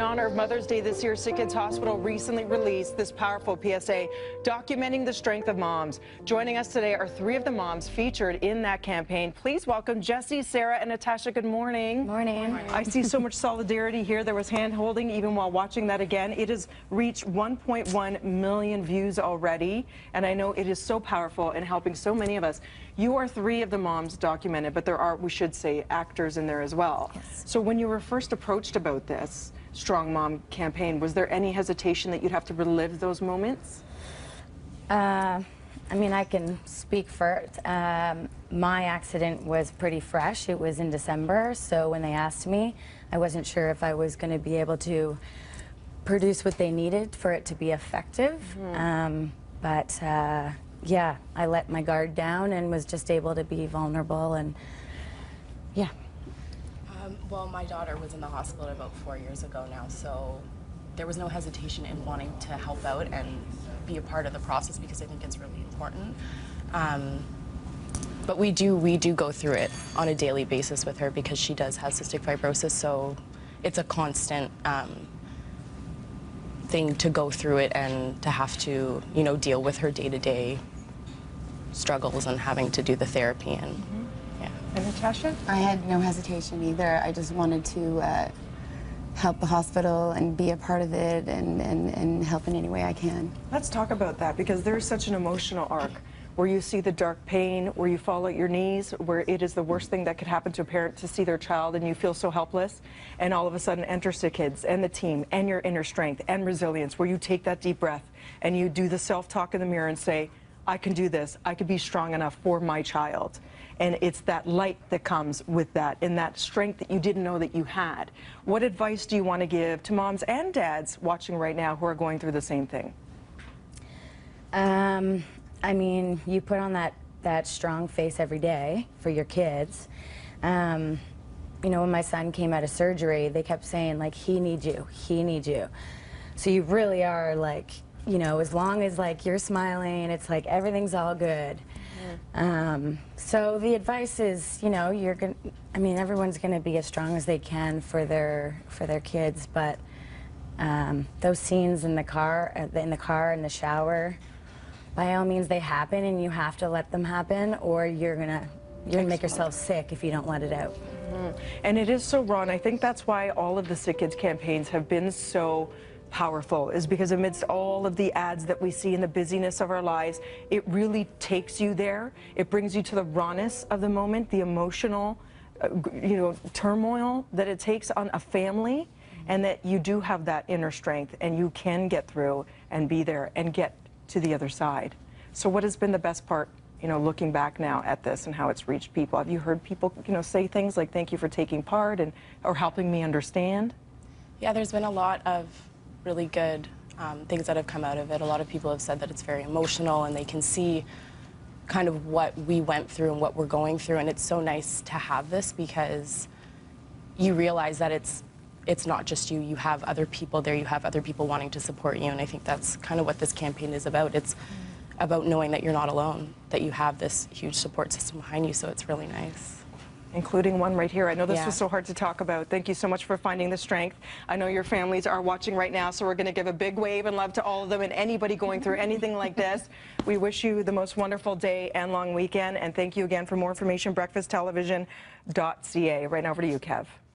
honor of Mother's Day this year, SickKids Hospital recently released this powerful PSA documenting the strength of moms. Joining us today are three of the moms featured in that campaign. Please welcome Jessie, Sarah, and Natasha. Good morning. Morning. I see so much solidarity here. There was hand holding even while watching that again. It has reached 1.1 million views already, and I know it is so powerful in helping so many of us. You are three of the moms documented, but there are, we should say, actors in there as well. Yes. So when you were first approached about this Strong Mom campaign, was there any hesitation that you'd have to relive those moments? I mean, I can speak first. My accident was pretty fresh. It was in December, so when they asked me, I wasn't sure if I was going to be able to produce what they needed for it to be effective. Yeah, I let my guard down and was just able to be vulnerable, and yeah. Well, my daughter was in the hospital about 4 years ago now, so there was no hesitation in wanting to help out and be a part of the process because I think it's really important. But we do go through it on a daily basis with her because she does have cystic fibrosis, so it's a constant thing to go through it and to have to, you know, deal with her day-to-day struggles and having to do the therapy and yeah. And Natasha? I had no hesitation either. I just wanted to help the hospital and be a part of it and help in any way I can. Let's talk about that, because there's such an emotional arc where you see the dark pain, where you fall at your knees, where it is the worst thing that could happen to a parent to see their child and you feel so helpless, and all of a sudden enter SickKids and the team and your inner strength and resilience, where you take that deep breath and you do the self-talk in the mirror and say, I can do this, I could be strong enough for my child. And it's that light that comes with that, and that strength that you didn't know that you had. What advice do you want to give to moms and dads watching right now who are going through the same thing? I mean, you put on that strong face every day for your kids. You know, when my son came out of surgery, they kept saying, like, he needs you, he needs you. So you really are, like, you know, as long as, like, you're smiling, it's like everything's all good. So the advice is, you know, I mean, everyone's gonna be as strong as they can for their kids, but those scenes in the car, in the shower, by all means they happen, and you have to let them happen, or you're gonna make yourself sick if you don't let it out. And it is so raw, and I think that's why all of the SickKids campaigns have been so powerful, is because amidst all of the ads that we see in the busyness of our lives, it really takes you there. It brings you to the rawness of the moment, the emotional, you know, turmoil that it takes on a family, and that you do have that inner strength, and you can get through and be there and get to the other side. So what has been the best part, you know, looking back now at this and how it's reached people? Have you heard people, you know, say things like, thank you for taking part and or helping me understand? Yeah, there's been a lot of really good things that have come out of it. A lot of people have said that it's very emotional and they can see kind of what we went through and what we're going through, and it's so nice to have this because you realize that it's not just you. You have other people there, you have other people wanting to support you, and I think that's kind of what this campaign is about. It's about knowing that you're not alone, that you have this huge support system behind you, so it's really nice. Including one right here. I know this Yeah. was so hard to talk about. Thank you so much for finding the strength. I know your families are watching right now, so we're going to give a big wave and love to all of them and anybody going through anything like this. We wish you the most wonderful day and long weekend, and thank you again. For more information, breakfasttelevision.ca. Right now over to you, Kev.